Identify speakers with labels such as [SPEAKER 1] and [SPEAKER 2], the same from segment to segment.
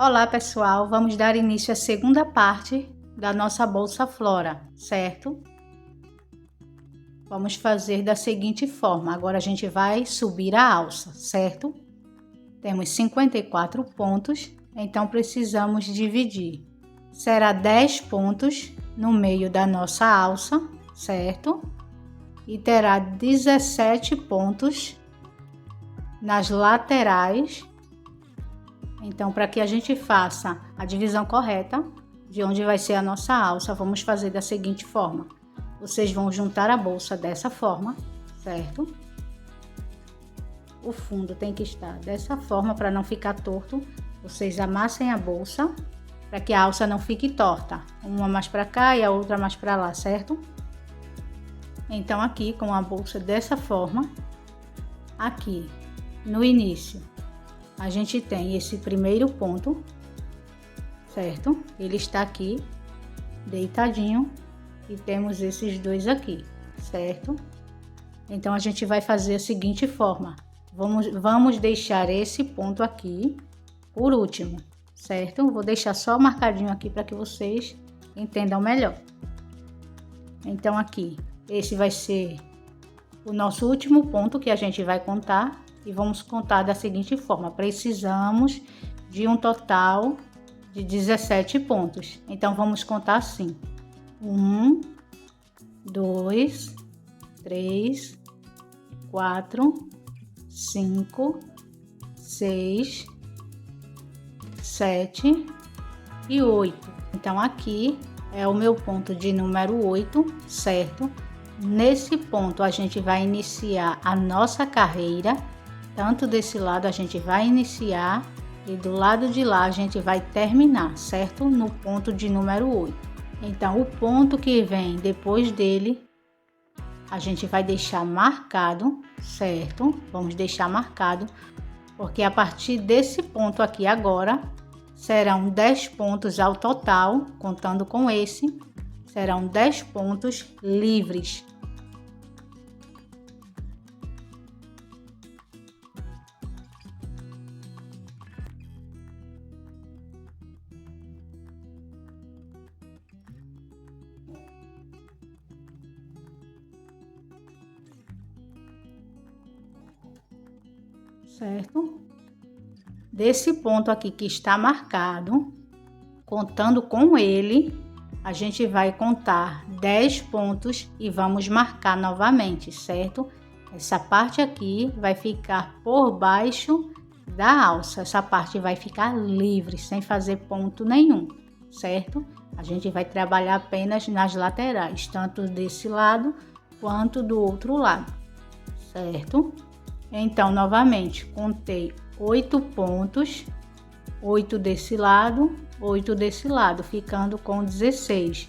[SPEAKER 1] Olá pessoal, vamos dar início à segunda parte da nossa bolsa Flora, certo? Vamos fazer da seguinte forma, agora a gente vai subir a alça, certo? Temos 54 pontos, então precisamos dividir. Será 10 pontos no meio da nossa alça, certo? E terá 17 pontos nas laterais. Então, para que a gente faça a divisão correta de onde vai ser a nossa alça, vamos fazer da seguinte forma. Vocês vão juntar a bolsa dessa forma, certo? O fundo tem que estar dessa forma para não ficar torto. Vocês amassem a bolsa para que a alça não fique torta. Uma mais para cá e a outra mais para lá, certo? Então, aqui com a bolsa dessa forma, aqui no início, a gente tem esse primeiro ponto, certo? Ele está aqui, deitadinho, e temos esses dois aqui, certo? Então, a gente vai fazer a seguinte forma. Vamos deixar esse ponto aqui por último, certo? Vou deixar só marcadinho aqui para que vocês entendam melhor. Então, aqui, esse vai ser o nosso último ponto que a gente vai contar. E vamos contar da seguinte forma, precisamos de um total de 17 pontos. Então, vamos contar assim, 1, 2, 3, 4, 5, 6, 7 e 8. Então, aqui é o meu ponto de número 8, certo? Nesse ponto, a gente vai iniciar a nossa carreira. Tanto desse lado a gente vai iniciar e do lado de lá a gente vai terminar, certo? No ponto de número 8. Então, o ponto que vem depois dele, a gente vai deixar marcado, certo? Vamos deixar marcado, porque a partir desse ponto aqui agora, serão 10 pontos ao total, contando com esse, serão 10 pontos livres. Certo? Desse ponto aqui que está marcado, contando com ele, a gente vai contar 10 pontos e vamos marcar novamente, certo? Essa parte aqui vai ficar por baixo da alça, essa parte vai ficar livre, sem fazer ponto nenhum, certo? A gente vai trabalhar apenas nas laterais, tanto desse lado quanto do outro lado, certo? Então, novamente, contei 8 pontos, 8 desse lado, 8 desse lado, ficando com 16.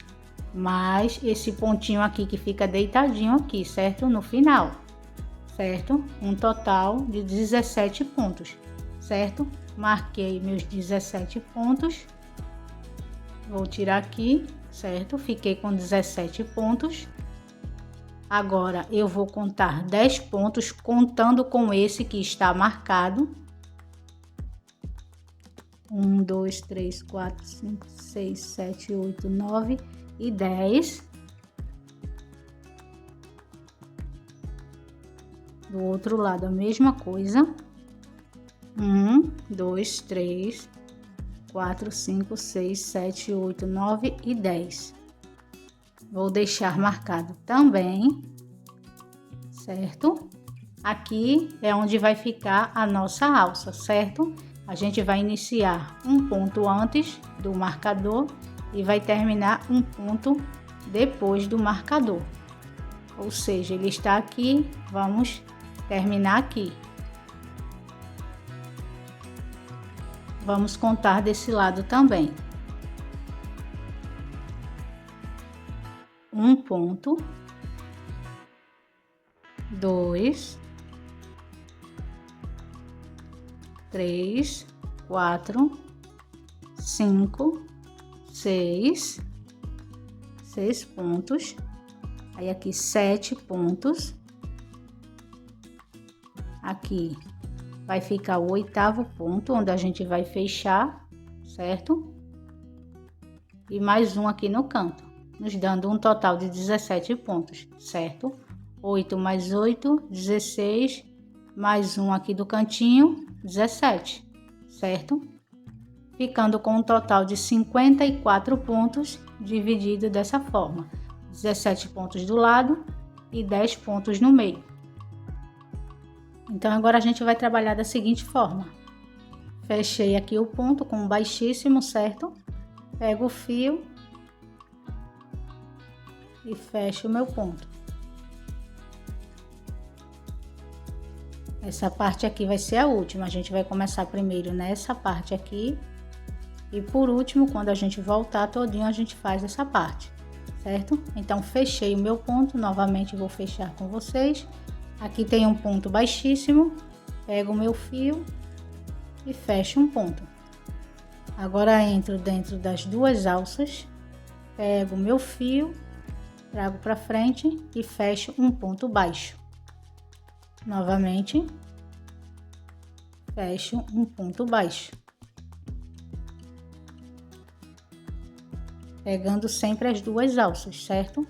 [SPEAKER 1] Mais esse pontinho aqui que fica deitadinho aqui, certo? No final, certo? Um total de 17 pontos, certo? Marquei meus 17 pontos. Vou tirar aqui, certo? Fiquei com 17 pontos. Agora, eu vou contar 10 pontos, contando com esse que está marcado. 1, 2, 3, 4, 5, 6, 7, 8, 9 e 10. Do outro lado, a mesma coisa. 1, 2, 3, 4, 5, 6, 7, 8, 9 e 10. Vou deixar marcado também, certo? Aqui é onde vai ficar a nossa alça, certo? A gente vai iniciar um ponto antes do marcador e vai terminar um ponto depois do marcador. Ou seja, ele está aqui, vamos terminar aqui. Vamos contar desse lado também. Um ponto, 2, 3, 4, 5, 6 pontos. Aí aqui 7 pontos. Aqui vai ficar o 8º ponto, onde a gente vai fechar, certo? E mais um aqui no canto, nos dando um total de 17 pontos, certo? 8 mais 8, 16, mais um aqui do cantinho, 17, certo? Ficando com um total de 54 pontos, dividido dessa forma. 17 pontos do lado e 10 pontos no meio. Então, agora a gente vai trabalhar da seguinte forma. Fechei aqui o ponto com um baixíssimo, certo? Pego o fio e fecho o meu ponto. Essa parte aqui vai ser a última. A gente vai começar primeiro nessa parte aqui. E por último, quando a gente voltar todinho, a gente faz essa parte, certo? Então, fechei o meu ponto. Novamente, vou fechar com vocês. Aqui tem um ponto baixíssimo. Pego o meu fio e fecho um ponto. Agora, entro dentro das duas alças. Pego o meu fio, trago para frente e fecho um ponto baixo. Novamente, fecho um ponto baixo. Pegando sempre as duas alças, certo?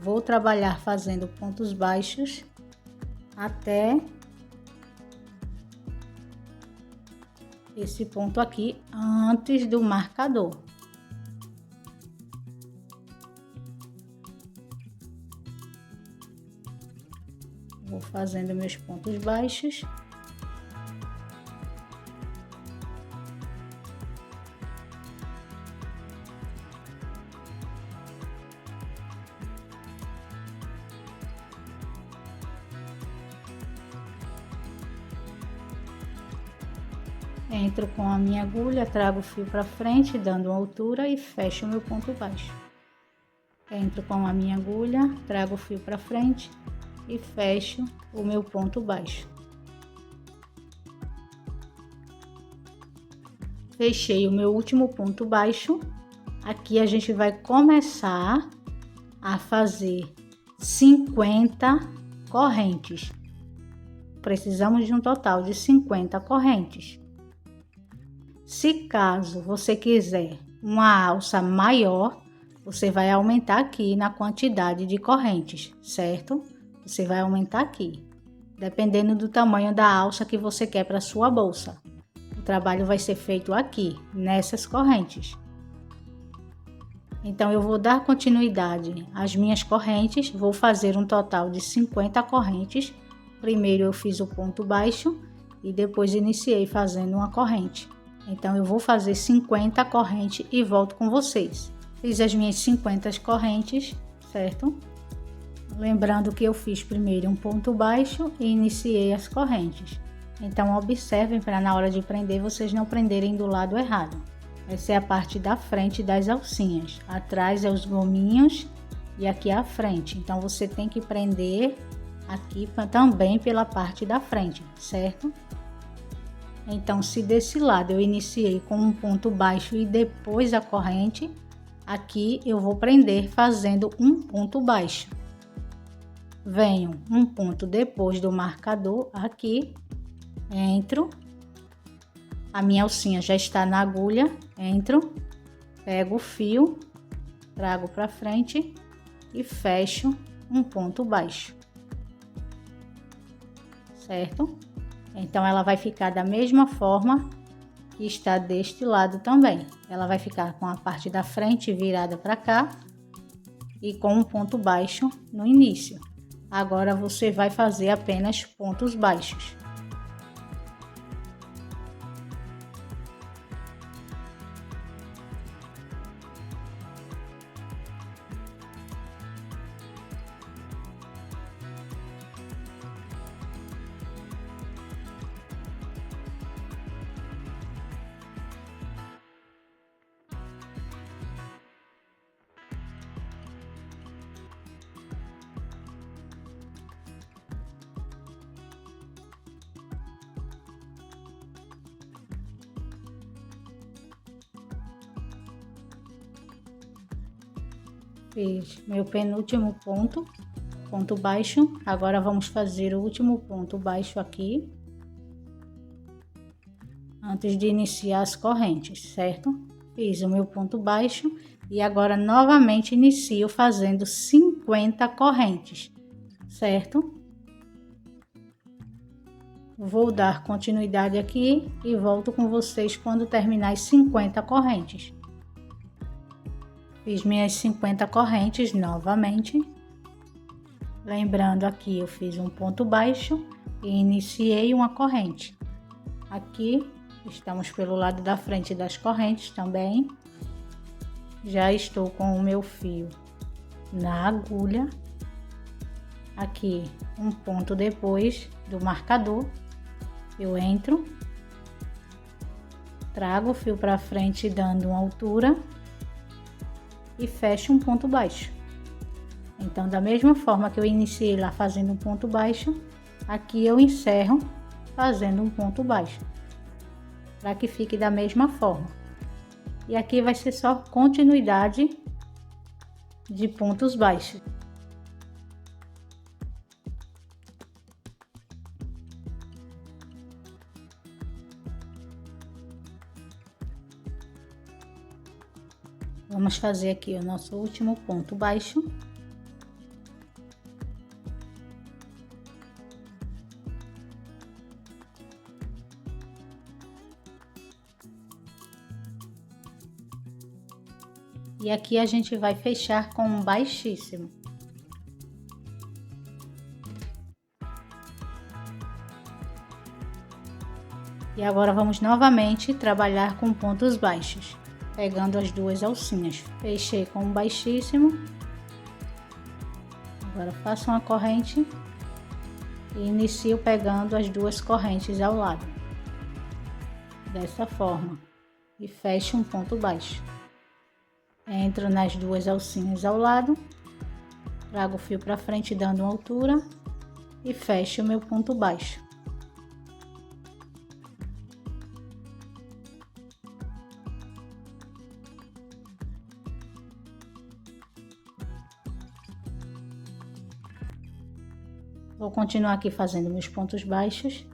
[SPEAKER 1] Vou trabalhar fazendo pontos baixos até esse ponto aqui, antes do marcador. Vou fazendo meus pontos baixos. Entro com a minha agulha, trago o fio para frente, dando uma altura e fecho o meu ponto baixo. Entro com a minha agulha, trago o fio para frente e fecho o meu ponto baixo. Fechei o meu último ponto baixo. Aqui a gente vai começar a fazer 50 correntes. Precisamos de um total de 50 correntes. Se caso você quiser uma alça maior, você vai aumentar aqui na quantidade de correntes, certo? Você vai aumentar aqui, dependendo do tamanho da alça que você quer para sua bolsa. O trabalho vai ser feito aqui, nessas correntes. Então, eu vou dar continuidade às minhas correntes, vou fazer um total de 50 correntes. Primeiro eu fiz o ponto baixo e depois iniciei fazendo uma corrente. Então, eu vou fazer 50 correntes e volto com vocês. Fiz as minhas 50 correntes, certo? Lembrando que eu fiz primeiro um ponto baixo e iniciei as correntes. Então, observem para na hora de prender, vocês não prenderem do lado errado. Essa é a parte da frente das alcinhas. Atrás é os gominhos e aqui é a frente. Então, você tem que prender aqui também pela parte da frente, certo? Então, se desse lado eu iniciei com um ponto baixo e depois a corrente, aqui eu vou prender fazendo um ponto baixo. Venho um ponto depois do marcador aqui, entro, a minha alcinha já está na agulha, entro, pego o fio, trago para frente e fecho um ponto baixo, certo? Então, ela vai ficar da mesma forma que está deste lado também. Ela vai ficar com a parte da frente virada para cá e com um ponto baixo no início. Agora, você vai fazer apenas pontos baixos. Fiz meu penúltimo ponto baixo. Agora vamos fazer o último ponto baixo aqui. antes de iniciar as correntes, certo? Fiz o meu ponto baixo e agora novamente inicio fazendo 50 correntes, certo? Vou dar continuidade aqui e volto com vocês quando terminar as 50 correntes. Fiz minhas 50 correntes novamente. Lembrando aqui, eu fiz um ponto baixo e iniciei uma corrente. Aqui estamos pelo lado da frente das correntes também. Já estou com o meu fio na agulha. Aqui um ponto depois do marcador, eu entro, trago o fio para frente dando uma altura e fecho um ponto baixo. Então, da mesma forma que eu iniciei lá fazendo um ponto baixo, aqui eu encerro fazendo um ponto baixo, para que fique da mesma forma. E aqui vai ser só continuidade de pontos baixos. Vamos fazer aqui o nosso último ponto baixo. E aqui a gente vai fechar com um baixíssimo. E agora vamos novamente trabalhar com pontos baixos, pegando as duas alcinhas. Fechei com um baixíssimo. Agora faço uma corrente e inicio pegando as duas correntes ao lado. Dessa forma. E fecho um ponto baixo. Entro nas duas alcinhas ao lado, trago o fio para frente dando uma altura e fecho o meu ponto baixo. Vou continuar aqui fazendo meus pontos baixos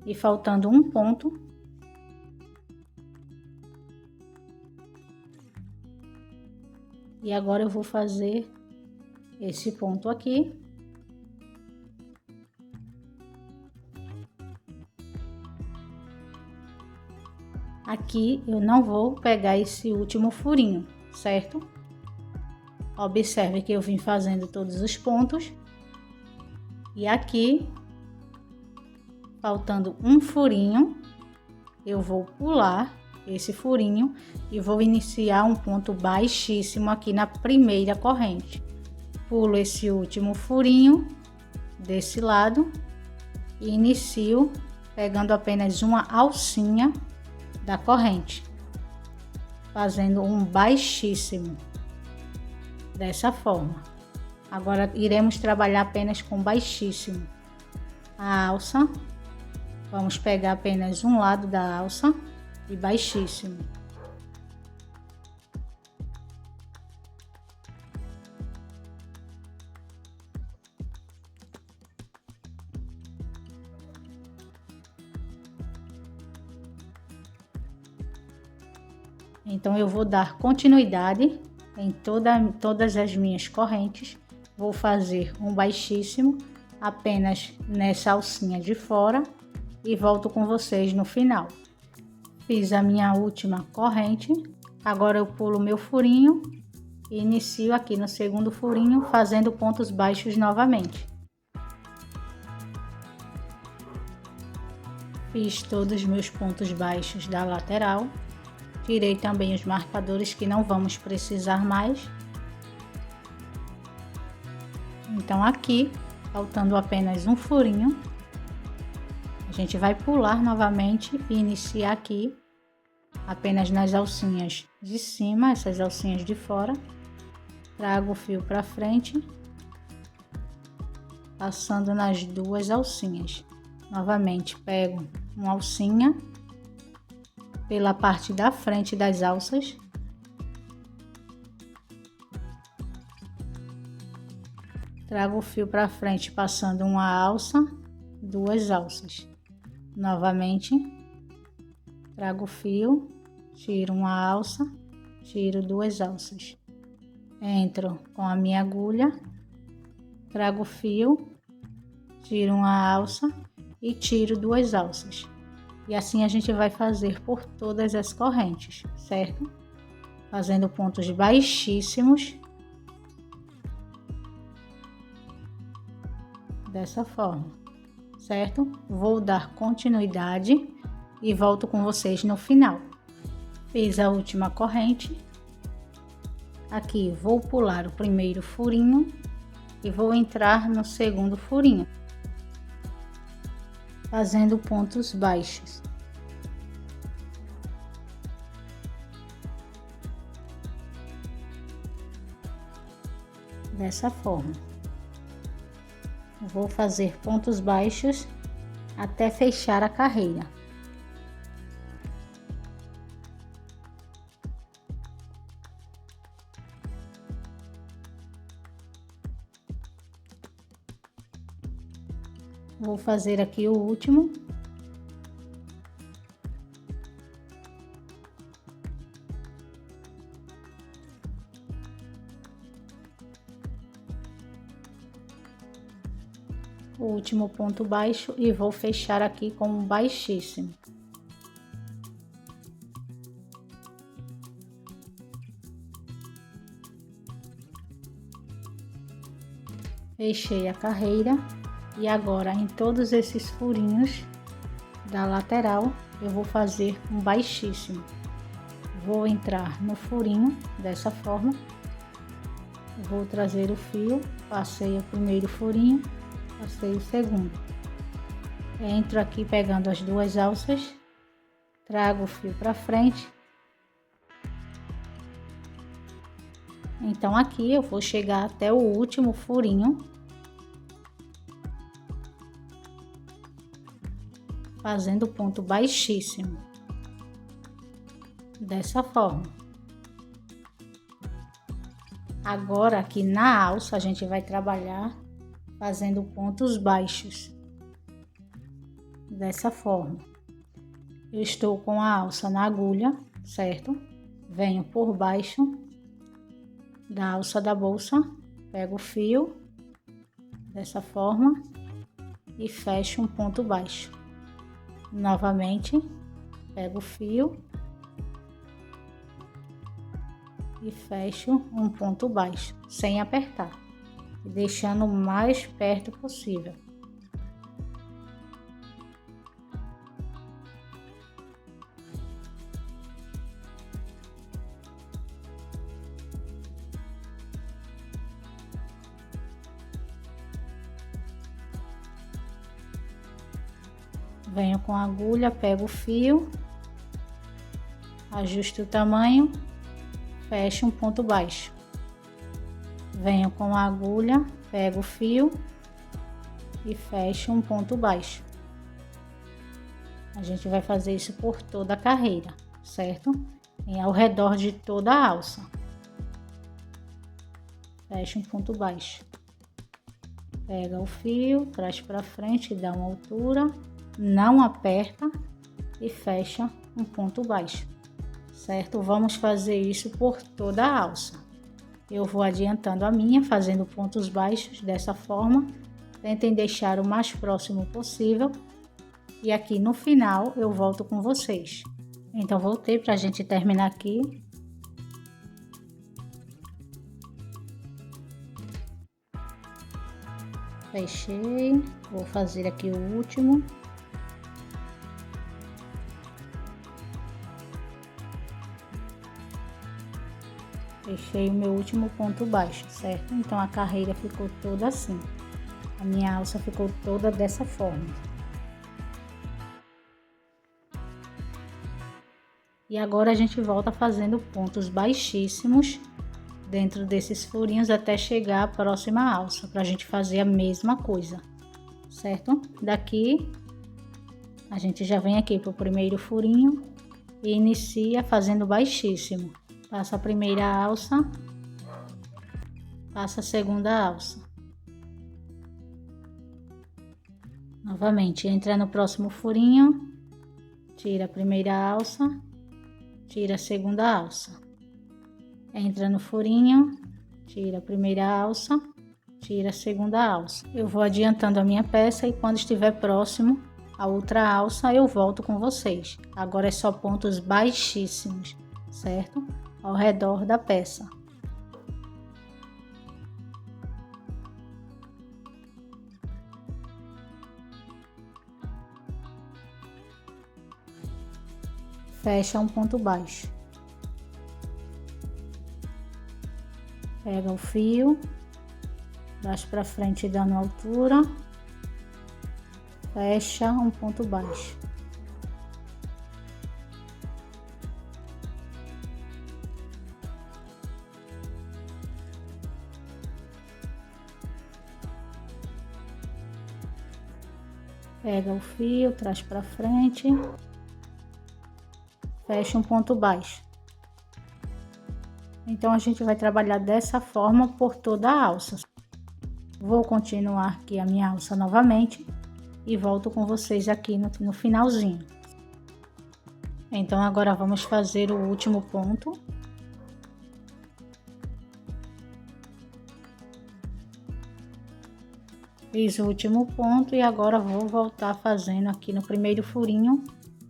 [SPEAKER 1] e faltando um ponto. E agora eu vou fazer esse ponto aqui. Aqui eu não vou pegar esse último furinho, certo? Observe que eu vim fazendo todos os pontos. E aqui, faltando um furinho, eu vou pular esse furinho e vou iniciar um ponto baixíssimo aqui na primeira corrente. Pulo esse último furinho desse lado e inicio pegando apenas uma alcinha da corrente, fazendo um baixíssimo dessa forma. Agora iremos trabalhar apenas com baixíssimo. A alça, vamos pegar apenas um lado da alça e baixíssimo. Então eu vou dar continuidade em todas as minhas correntes. Vou fazer um baixíssimo apenas nessa alcinha de fora e volto com vocês no final. Fiz a minha última corrente, agora eu pulo meu furinho e inicio aqui no segundo furinho fazendo pontos baixos novamente. Fiz todos os meus pontos baixos da lateral, tirei também os marcadores que não vamos precisar mais. Então aqui, faltando apenas um furinho, a gente vai pular novamente e iniciar aqui apenas nas alcinhas de cima, essas alcinhas de fora. Trago o fio para frente, passando nas duas alcinhas. Novamente pego uma alcinha pela parte da frente das alças. Trago o fio para frente passando uma alça, duas alças. Novamente, trago o fio, tiro uma alça, tiro 2 alças. Entro com a minha agulha, trago o fio, tiro uma alça e tiro 2 alças. E assim a gente vai fazer por todas as correntes, certo? Fazendo pontos baixíssimos. Dessa forma, certo? Vou dar continuidade e volto com vocês no final. Fiz a última corrente. Aqui vou pular o primeiro furinho e vou entrar no segundo furinho, fazendo pontos baixos. Dessa forma. Vou fazer pontos baixos até fechar a carreira. Vou fazer aqui o último. O último ponto baixo e vou fechar aqui com um baixíssimo. Fechei a carreira e agora em todos esses furinhos da lateral eu vou fazer um baixíssimo. Vou entrar no furinho dessa forma, vou trazer o fio, passei o primeiro furinho, passei o segundo. Entro aqui pegando as 2 alças, trago o fio para frente. Então aqui eu vou chegar até o último furinho, fazendo ponto baixíssimo, dessa forma. Agora aqui na alça a gente vai trabalhar fazendo pontos baixos, dessa forma. Eu estou com a alça na agulha, certo? Venho por baixo da alça da bolsa, pego o fio, dessa forma, e fecho um ponto baixo. Novamente, pego o fio e fecho um ponto baixo, sem apertar, deixando o mais perto possível. Venho com a agulha, pego o fio, ajusto o tamanho, fecho um ponto baixo. Venho com a agulha, pego o fio e fecho um ponto baixo. A gente vai fazer isso por toda a carreira, certo? E ao redor de toda a alça. Fecha um ponto baixo. Pega o fio, traz para frente, dá uma altura, não aperta e fecha um ponto baixo, certo? Vamos fazer isso por toda a alça. Eu vou adiantando a minha, fazendo pontos baixos dessa forma. Tentem deixar o mais próximo possível. E aqui no final eu volto com vocês. Então voltei para a gente terminar aqui. Fechei. Vou fazer aqui o último. Fechei o meu último ponto baixo, certo? Então a carreira ficou toda assim. A minha alça ficou toda dessa forma. E agora a gente volta fazendo pontos baixíssimos dentro desses furinhos até chegar à próxima alça, para a gente fazer a mesma coisa, certo? Daqui a gente já vem aqui pro primeiro furinho e inicia fazendo baixíssimo. Passa a primeira alça, passa a segunda alça. Novamente, entra no próximo furinho, tira a primeira alça, tira a segunda alça, entra no furinho, tira a primeira alça, tira a segunda alça. Eu vou adiantando a minha peça e quando estiver próximo a outra alça eu volto com vocês. Agora é só pontos baixíssimos, certo? Ao redor da peça. Fecha um ponto baixo. Pega o fio, traz para frente dando altura, fecha um ponto baixo. Pega o fio, traz para frente, fecha um ponto baixo. Então a gente vai trabalhar dessa forma por toda a alça. Vou continuar aqui a minha alça novamente e volto com vocês aqui no finalzinho. Então agora vamos fazer o último ponto. Fiz o último ponto e agora vou voltar fazendo aqui no primeiro furinho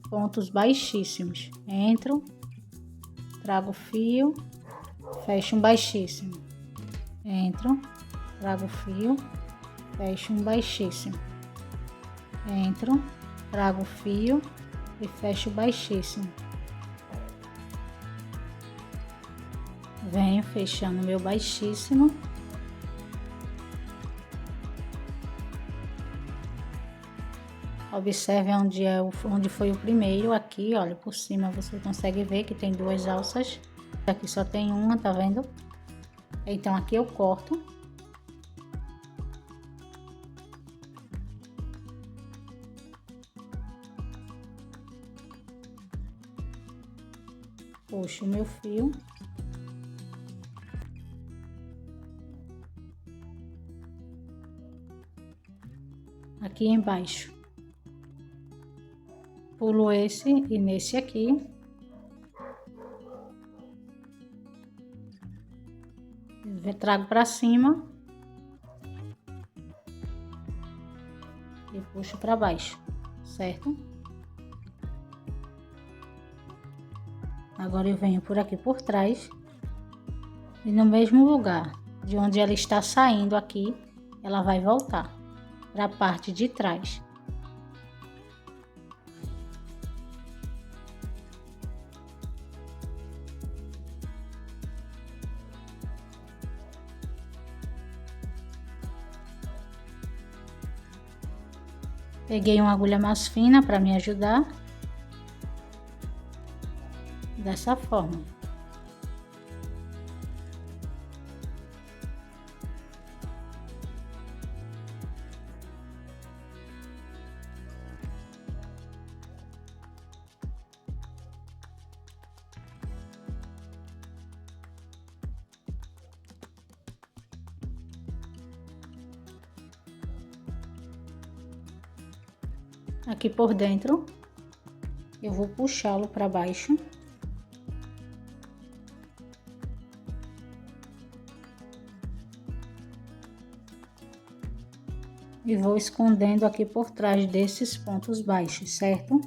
[SPEAKER 1] pontos baixíssimos. Entro, trago o fio, fecho um baixíssimo. Entro, trago o fio, fecho um baixíssimo. Entro, trago o fio e fecho baixíssimo. Venho fechando meu baixíssimo. Observe onde foi o primeiro, aqui, olha, por cima você consegue ver que tem duas alças. Aqui só tem uma, tá vendo? Então aqui eu corto. Puxo o meu fio. Aqui embaixo. Pulo esse e nesse aqui. Trago para cima. E puxo para baixo, certo? Agora eu venho por aqui por trás. E no mesmo lugar de onde ela está saindo aqui, ela vai voltar para a parte de trás. Peguei uma agulha mais fina para me ajudar. Dessa forma. Aqui por dentro, eu vou puxá-lo para baixo. E vou escondendo aqui por trás desses pontos baixos, certo?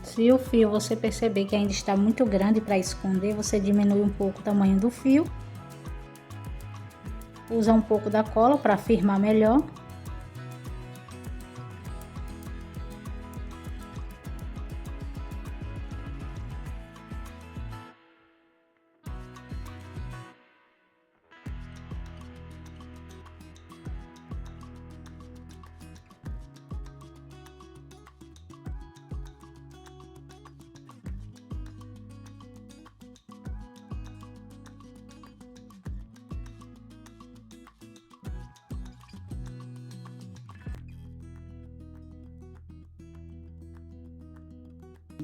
[SPEAKER 1] Se o fio você perceber que ainda está muito grande para esconder, você diminui um pouco o tamanho do fio. Usa um pouco da cola para firmar melhor.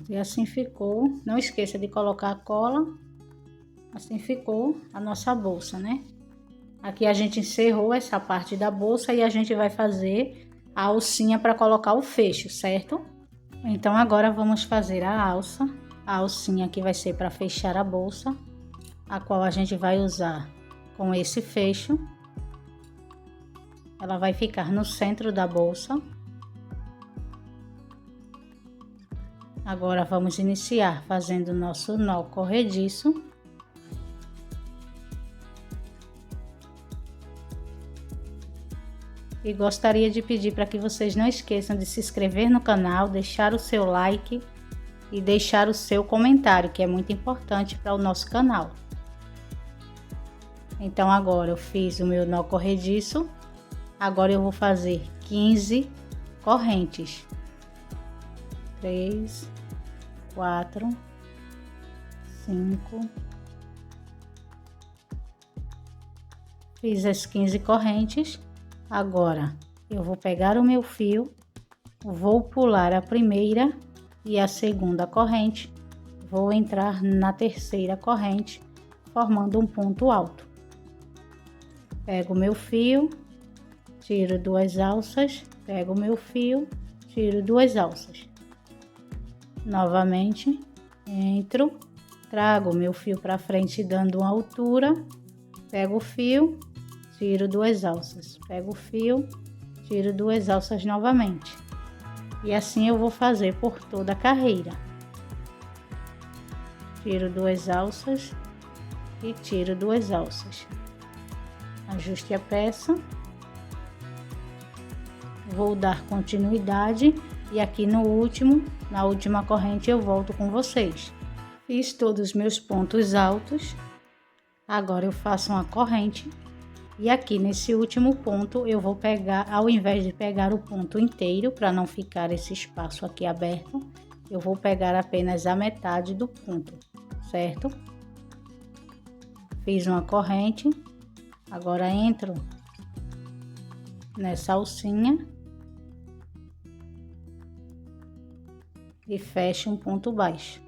[SPEAKER 1] E assim ficou. Não esqueça de colocar a cola Assim ficou a nossa bolsa, né? Aqui a gente encerrou essa parte da bolsa e a gente vai fazer a alcinha para colocar o fecho, certo? Então agora vamos fazer a alça. A alcinha aqui vai ser para fechar a bolsa, a qual a gente vai usar com esse fecho. Ela vai ficar no centro da bolsa. Agora vamos iniciar fazendo o nosso nó corrediço. E gostaria de pedir para que vocês não esqueçam de se inscrever no canal, deixar o seu like e deixar o seu comentário, que é muito importante para o nosso canal. Então agora eu fiz o meu nó corrediço, agora eu vou fazer 15 correntes. 3, 4, 5. Fiz as 15 correntes. Agora eu vou pegar o meu fio, vou pular a primeira e a segunda corrente, vou entrar na terceira corrente, formando um ponto alto. Pego o meu fio, tiro 2 alças, pego o meu fio, tiro 2 alças. Novamente, entro, trago o meu fio para frente dando uma altura, pego o fio, tiro 2 alças, pego o fio, tiro 2 alças novamente. E assim eu vou fazer por toda a carreira. Tiro 2 alças e tiro 2 alças. Ajuste a peça. Vou dar continuidade e aqui no último, na última corrente eu volto com vocês. Fiz todos os meus pontos altos. Agora eu faço uma corrente. E aqui nesse último ponto eu vou pegar, ao invés de pegar o ponto inteiro, para não ficar esse espaço aqui aberto, eu vou pegar apenas a metade do ponto, certo? Fiz uma corrente, agora entro nessa alcinha e fecho um ponto baixo.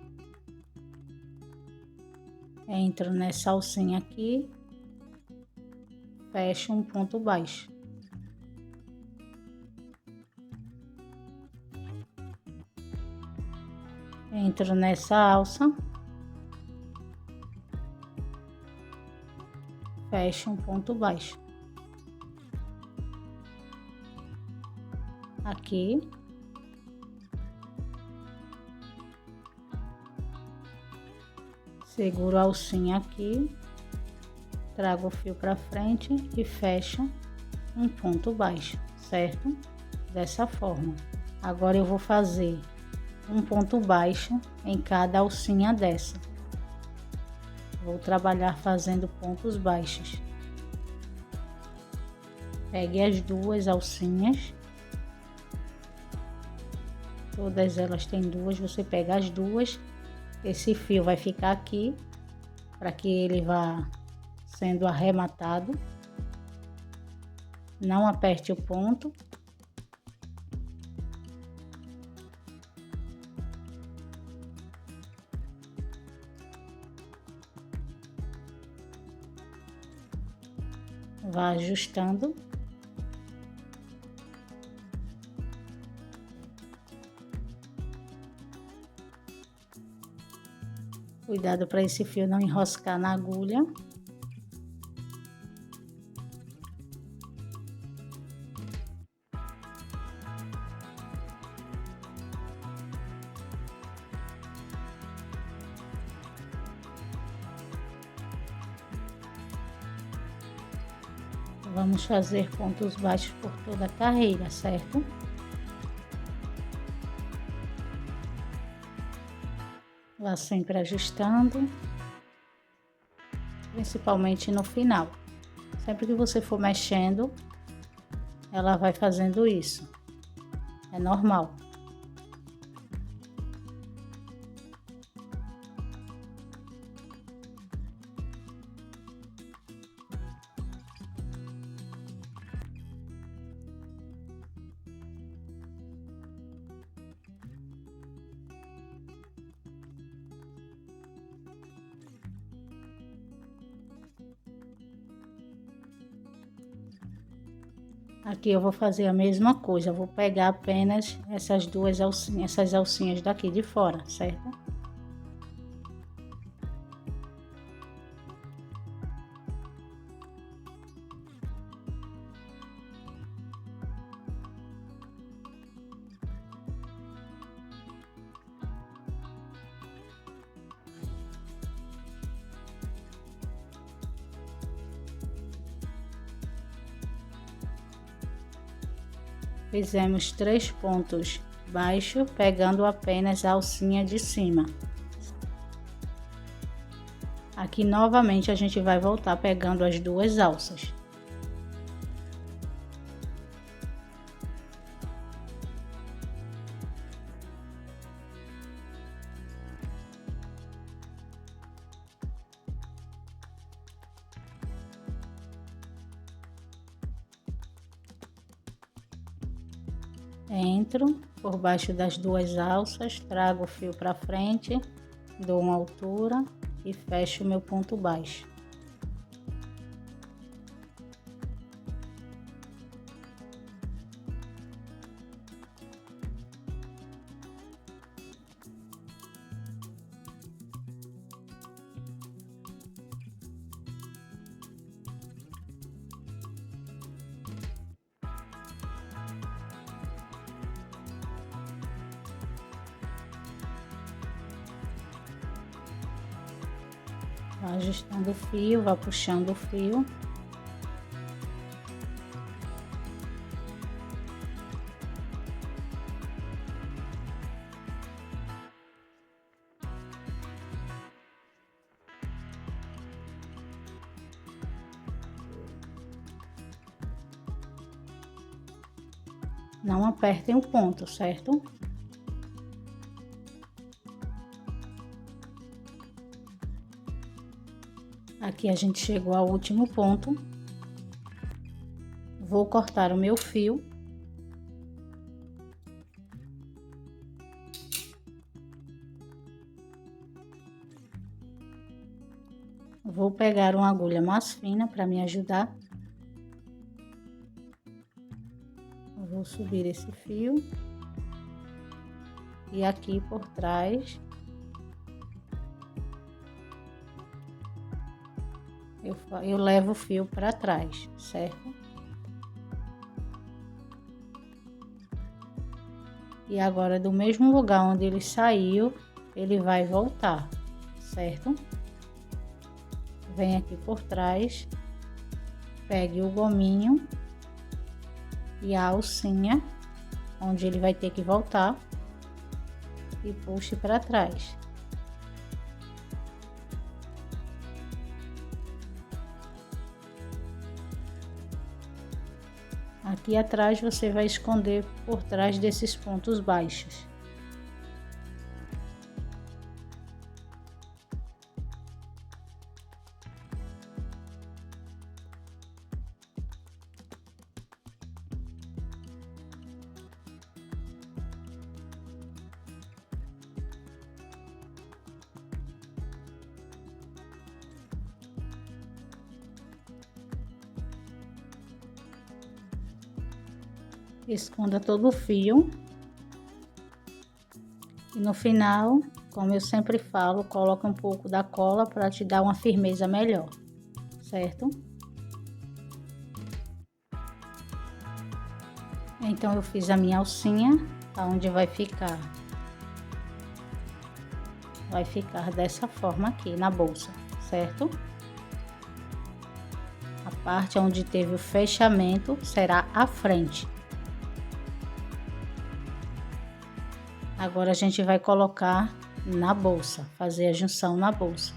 [SPEAKER 1] Entro nessa alcinha aqui, fecho um ponto baixo. Entro nessa alça, fecho um ponto baixo. Aqui. Seguro a alcinha aqui. Trago o fio para frente e fecho um ponto baixo, certo? Dessa forma. Agora eu vou fazer um ponto baixo em cada alcinha dessa. Vou trabalhar fazendo pontos baixos. Pegue as duas alcinhas. Todas elas têm duas, você pega as duas. Esse fio vai ficar aqui para que ele vá sendo arrematado. Não aperte o ponto. Vá ajustando. Cuidado para esse fio não enroscar na agulha. Vamos fazer pontos baixos por toda a carreira, certo? Vá sempre ajustando, principalmente no final. Sempre que você for mexendo, ela vai fazendo isso. É normal. Aqui eu vou fazer a mesma coisa, eu vou pegar apenas essas duas alcinhas, essas alcinhas daqui de fora, certo? Fizemos 3 pontos baixos, pegando apenas a alcinha de cima. Aqui novamente a gente vai voltar pegando as duas alças. Entro por baixo das duas alças, trago o fio para frente, dou uma altura e fecho o meu ponto baixo. Vai ajustando o fio, vai puxando o fio. Não apertem o ponto, certo? Aqui a gente chegou ao último ponto. Vou cortar o meu fio. Vou pegar uma agulha mais fina para me ajudar. Vou subir esse fio. E aqui por trás eu levo o fio para trás, certo? E agora, do mesmo lugar onde ele saiu, ele vai voltar, certo? Vem aqui por trás, pegue o gominho e a alcinha, onde ele vai ter que voltar, e puxe para trás. Aqui atrás você vai esconder por trás desses pontos baixos. Esconda todo o fio. E no final, como eu sempre falo, coloca um pouco da cola para te dar uma firmeza melhor, certo? Então eu fiz a minha alcinha, aonde vai ficar dessa forma aqui na bolsa, certo? A parte onde teve o fechamento será a frente. Agora a gente vai colocar na bolsa, fazer a junção na bolsa.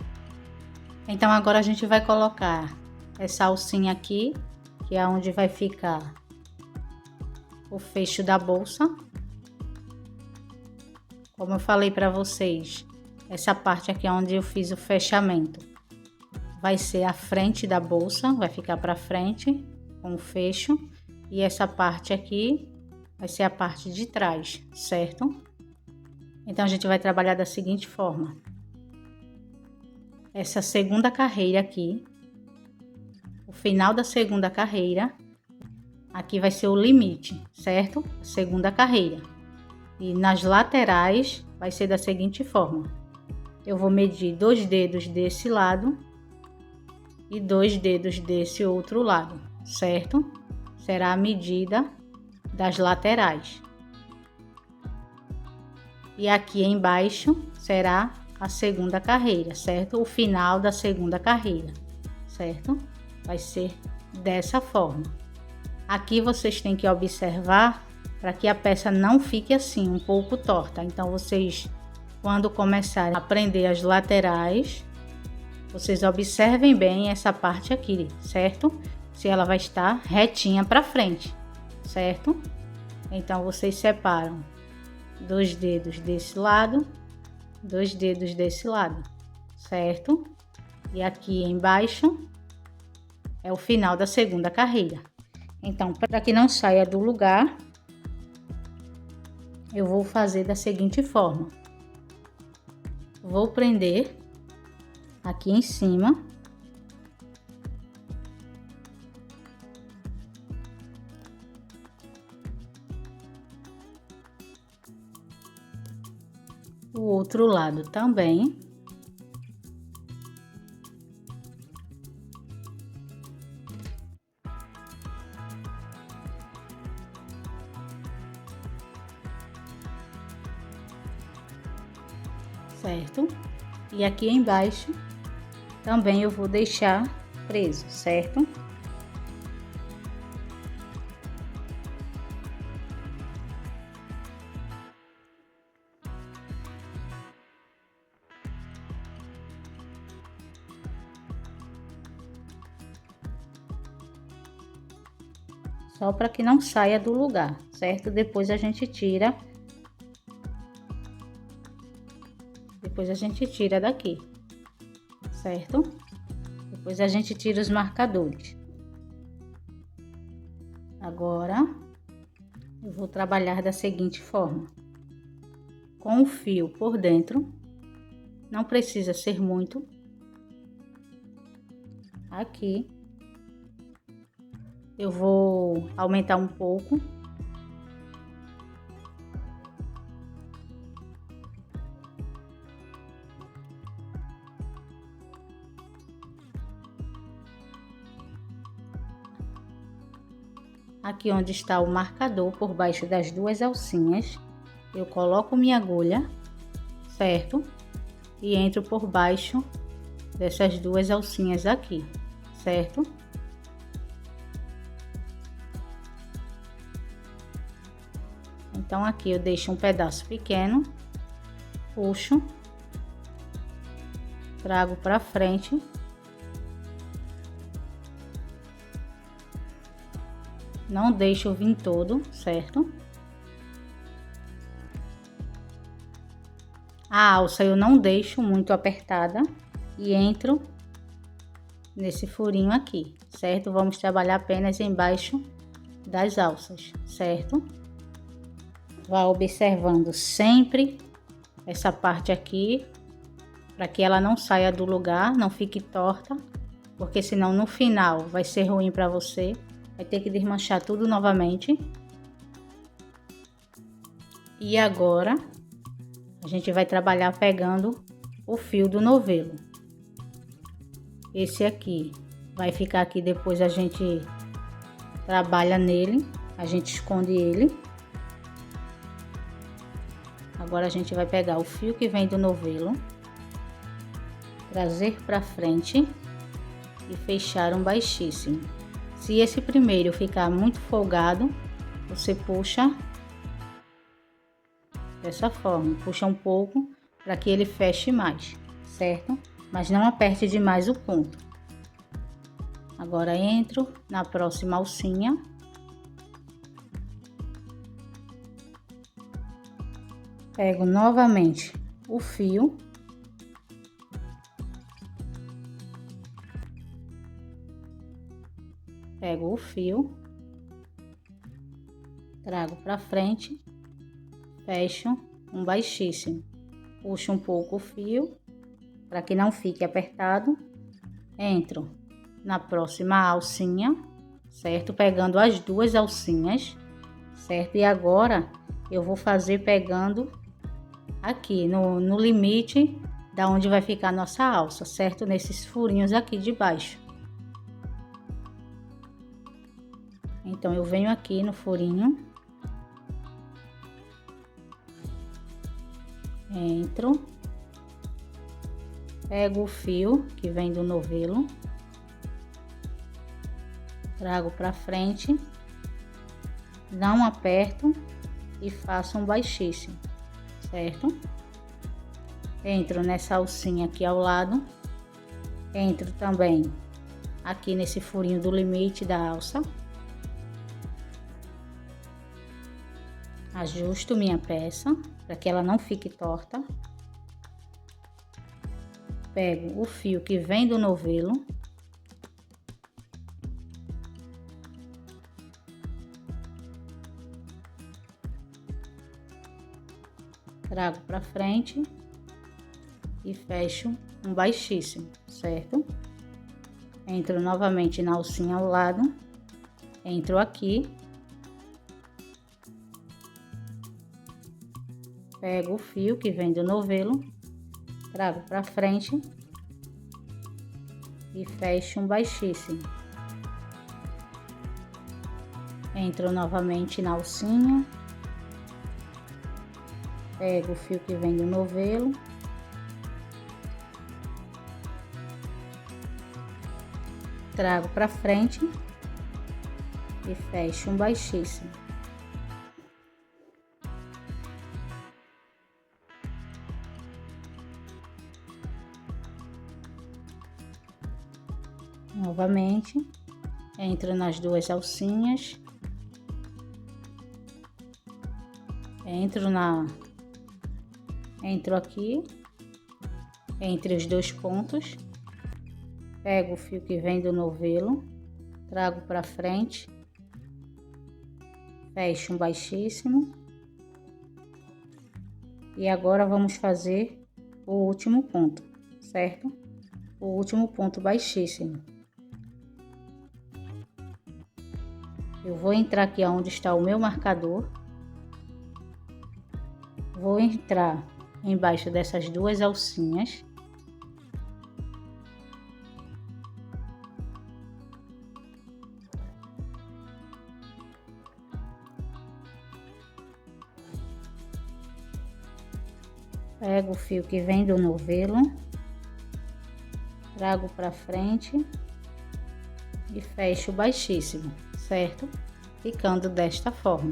[SPEAKER 1] Então agora a gente vai colocar essa alcinha aqui, que é onde vai ficar o fecho da bolsa. Como eu falei para vocês, essa parte aqui é onde eu fiz o fechamento. Vai ser a frente da bolsa, vai ficar para frente com o fecho. E essa parte aqui vai ser a parte de trás, certo? Então, a gente vai trabalhar da seguinte forma. Essa segunda carreira aqui, o final da segunda carreira, aqui vai ser o limite, certo? Segunda carreira. E nas laterais vai ser da seguinte forma: eu vou medir 2 dedos desse lado e 2 dedos desse outro lado, certo? Será a medida das laterais. E aqui embaixo será a segunda carreira, certo? O final da segunda carreira, certo? Vai ser dessa forma. Aqui vocês têm que observar para que a peça não fique assim, um pouco torta. Então, vocês, quando começarem a prender as laterais, vocês observem bem essa parte aqui, certo? Se ela vai estar retinha para frente, certo? Então, vocês separam 2 dedos desse lado, 2 dedos desse lado, certo? E aqui embaixo é o final da segunda carreira. Então, para que não saia do lugar, eu vou fazer da seguinte forma: vou prender aqui em cima, o outro lado também. Certo? E aqui embaixo também eu vou deixar preso, certo? Só para que não saia do lugar, certo? Depois a gente tira. Depois a gente tira daqui, certo? Depois a gente tira os marcadores. Agora, eu vou trabalhar da seguinte forma: com o fio por dentro, não precisa ser muito. Aqui, eu vou aumentar um pouco. Aqui onde está o marcador, por baixo das 2 alcinhas, eu coloco minha agulha, certo? E entro por baixo dessas 2 alcinhas aqui, certo? Então, aqui eu deixo um pedaço pequeno, puxo, trago para frente. Não deixo vir todo, certo? A alça eu não deixo muito apertada e entro nesse furinho aqui, certo? Vamos trabalhar apenas embaixo das alças, certo? Vá observando sempre essa parte aqui, para que ela não saia do lugar, não fique torta, porque senão no final vai ser ruim para você. Vai ter que desmanchar tudo novamente. E agora, a gente vai trabalhar pegando o fio do novelo. Esse aqui vai ficar aqui, depois a gente trabalha nele, a gente esconde ele. Agora a gente vai pegar o fio que vem do novelo, trazer para frente e fechar um baixíssimo. Se esse primeiro ficar muito folgado, você puxa dessa forma, puxa um pouco para que ele feche mais, certo? Mas não aperte demais o ponto. Agora entro na próxima alcinha. Pego novamente o fio. Pego o fio, trago para frente, fecho um baixíssimo, puxo um pouco o fio para que não fique apertado, entro na próxima alcinha, certo? Pegando as duas alcinhas, certo? E agora eu vou fazer pegando aqui no limite da onde vai ficar a nossa alça, certo? Nesses furinhos aqui de baixo. Então eu venho aqui no furinho, entro, pego o fio que vem do novelo, trago para frente, não aperto e faço um baixíssimo, certo? Entro nessa alcinha aqui ao lado, entro também aqui nesse furinho do limite da alça, ajusto minha peça para que ela não fique torta, pego o fio que vem do novelo, trago para frente e fecho um baixíssimo, certo? Entro novamente na alcinha ao lado, entro aqui, pego o fio que vem do novelo, trago para frente e fecho um baixíssimo. Entro novamente na alcinha, pego o fio que vem do novelo, trago para frente e fecho um baixíssimo. Novamente, entro nas duas alcinhas, entro aqui entre os dois pontos, pego o fio que vem do novelo, trago para frente, fecho um baixíssimo e agora vamos fazer o último ponto, certo? O último ponto baixíssimo. Eu vou entrar aqui onde está o meu marcador, vou entrar embaixo dessas duas alcinhas, pego o fio que vem do novelo, trago para frente e fecho baixíssimo, certo? Ficando desta forma.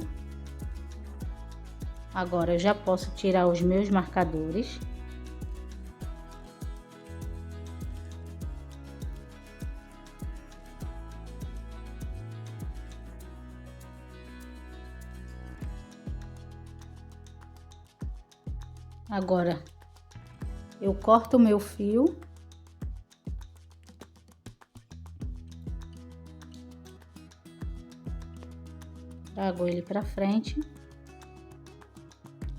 [SPEAKER 1] Agora eu já posso tirar os meus marcadores. Agora eu corto o meu fio. Trago ele para frente.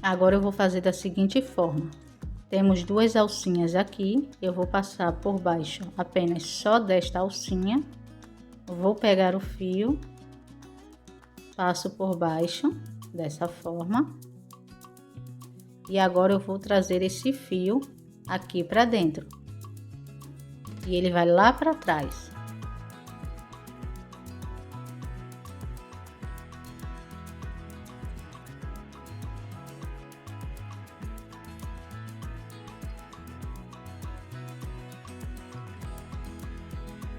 [SPEAKER 1] Agora eu vou fazer da seguinte forma. Temos duas alcinhas aqui, eu vou passar por baixo apenas só desta alcinha. Vou pegar o fio, passo por baixo dessa forma. E agora eu vou trazer esse fio aqui para dentro. E ele vai lá para trás.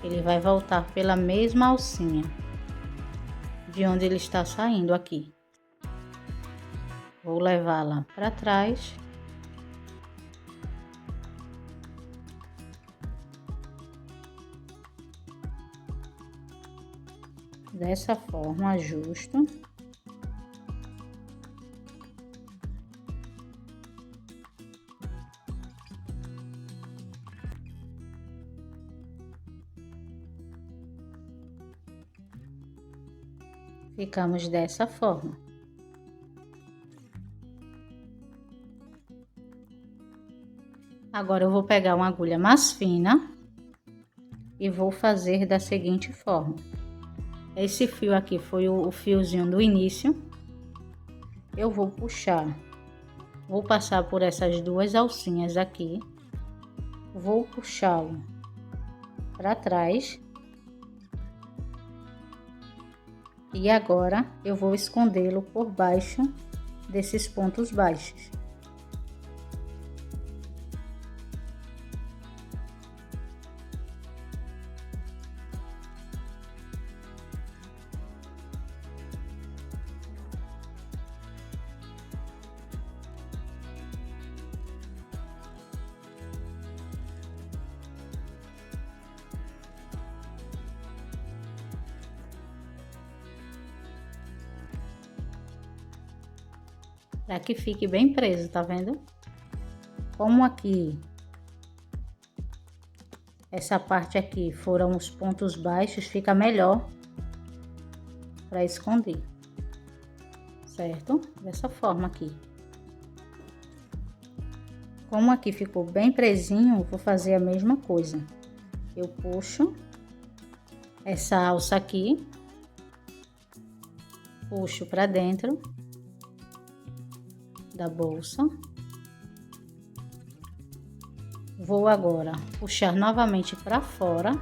[SPEAKER 1] Ele vai voltar pela mesma alcinha de onde ele está saindo aqui. Vou levá-la para trás. Dessa forma, ajusto. Ficamos dessa forma. Agora eu vou pegar uma agulha mais fina e vou fazer da seguinte forma. Esse fio aqui foi o fiozinho do início. Eu vou puxar, vou passar por essas duas alcinhas aqui, vou puxá-lo para trás. E agora eu vou escondê-lo por baixo desses pontos baixos. Para que fique bem preso, tá vendo? Como aqui, essa parte aqui foram os pontos baixos, fica melhor para esconder, certo? Dessa forma aqui. Como aqui ficou bem presinho, vou fazer a mesma coisa. Eu puxo essa alça aqui, puxo para dentro da bolsa. Vou agora puxar novamente para fora,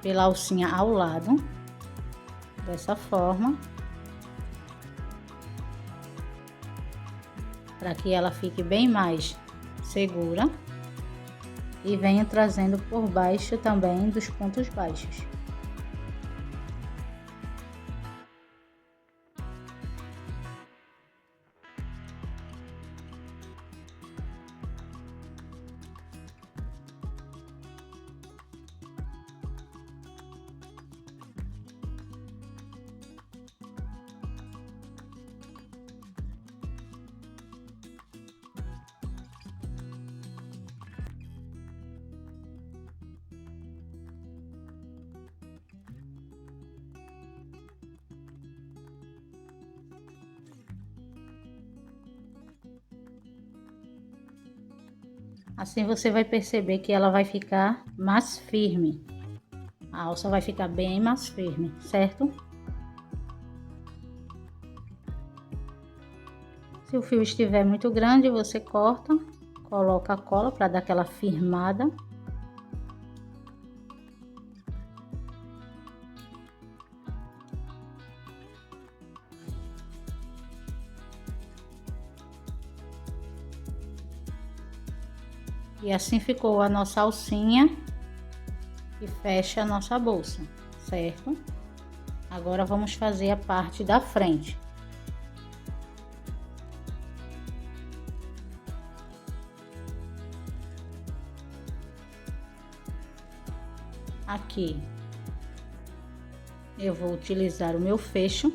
[SPEAKER 1] pela alcinha ao lado, dessa forma, para que ela fique bem mais segura, e venho trazendo por baixo também dos pontos baixos. Assim você vai perceber que ela vai ficar mais firme. A alça vai ficar bem mais firme, certo? Se o fio estiver muito grande, você corta, coloca a cola para dar aquela firmada. E assim ficou a nossa alcinha que fecha a nossa bolsa, certo? Agora vamos fazer a parte da frente. Aqui eu vou utilizar o meu fecho.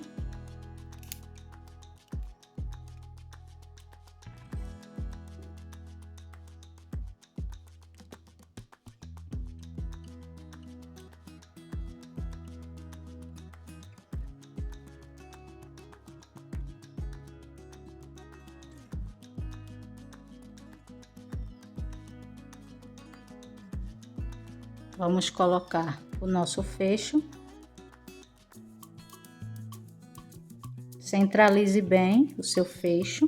[SPEAKER 1] Vamos colocar o nosso fecho. Centralize bem o seu fecho.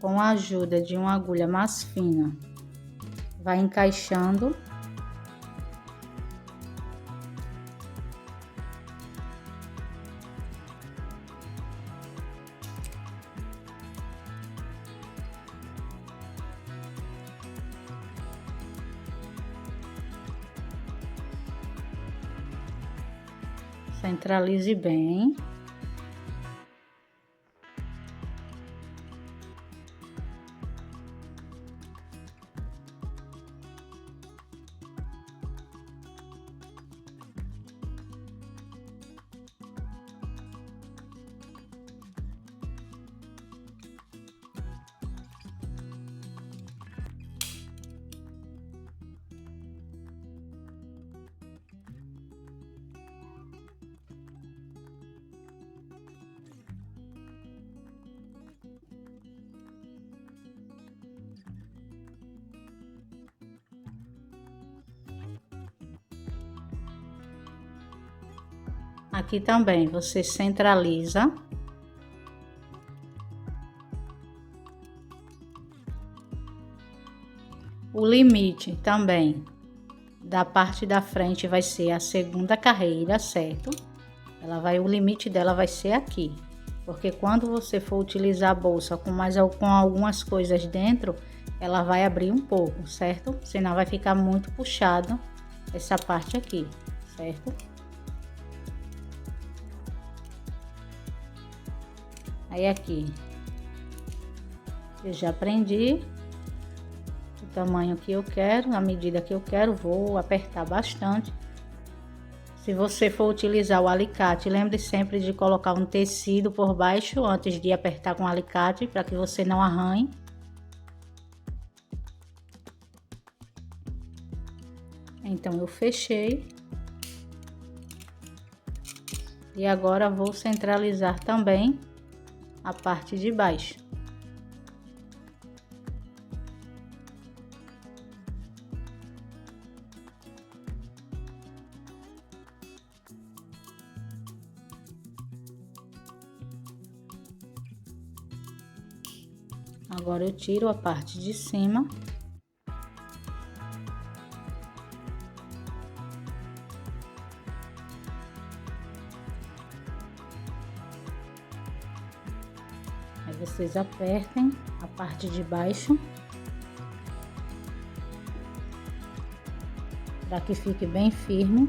[SPEAKER 1] Com a ajuda de uma agulha mais fina, vai encaixando. Centralize bem. Aqui também você centraliza. O limite também da parte da frente vai ser a segunda carreira, certo? O limite dela vai ser aqui, porque quando você for utilizar a bolsa com algumas coisas dentro, ela vai abrir um pouco, certo? Senão vai ficar muito puxado essa parte aqui, certo? Aí aqui eu já prendi o tamanho que eu quero, a medida que eu quero, vou apertar bastante. Se você for utilizar o alicate, lembre sempre de colocar um tecido por baixo antes de apertar com o alicate, para que você não arranhe. Então eu fechei. E agora vou centralizar também a parte de baixo. Agora eu tiro a parte de cima. Aí vocês apertem a parte de baixo, para que fique bem firme.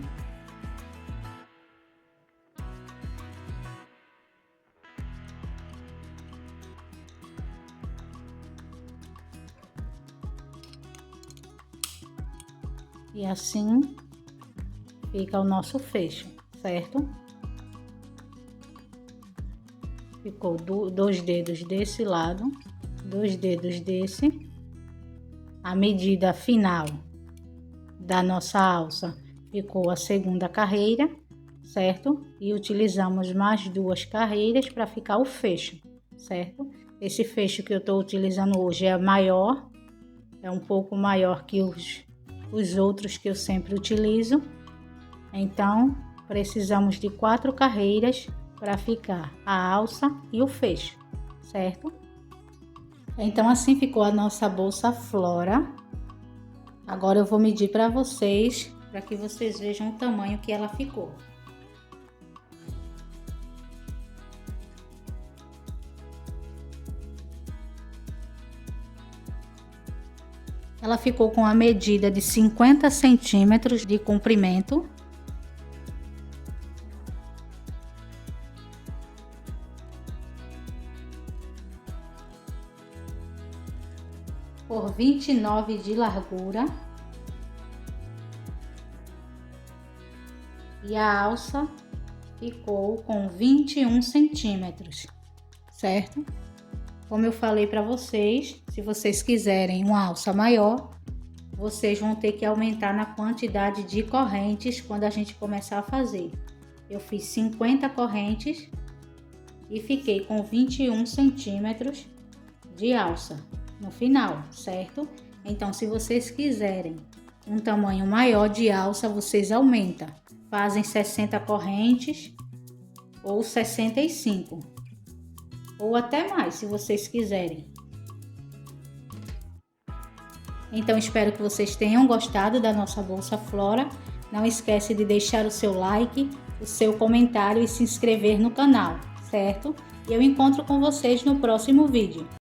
[SPEAKER 1] E assim fica o nosso fecho, certo? Ficou dois dedos desse lado, dois dedos desse. A medida final da nossa alça ficou a segunda carreira, certo? E utilizamos mais duas carreiras para ficar o fecho, certo? Esse fecho que eu estou utilizando hoje é maior, é um pouco maior que os outros que eu sempre utilizo. Então precisamos de 4 carreiras para ficar a alça e o fecho, certo? Então assim ficou a nossa bolsa Flora. Agora eu vou medir para vocês, para que vocês vejam o tamanho que ela ficou. Ela ficou com a medida de 50 centímetros de comprimento. Por 29 de largura. E a alça ficou com 21 centímetros, certo? Como eu falei para vocês, se vocês quiserem uma alça maior, vocês vão ter que aumentar na quantidade de correntes quando a gente começar a fazer. Eu fiz 50 correntes e fiquei com 21 centímetros de alça no final, certo? Então, se vocês quiserem um tamanho maior de alça, vocês aumentam. Fazem 60 correntes ou 65. Ou até mais, se vocês quiserem. Então, espero que vocês tenham gostado da nossa bolsa Flora. Não esquece de deixar o seu like, o seu comentário e se inscrever no canal, certo? E eu encontro com vocês no próximo vídeo.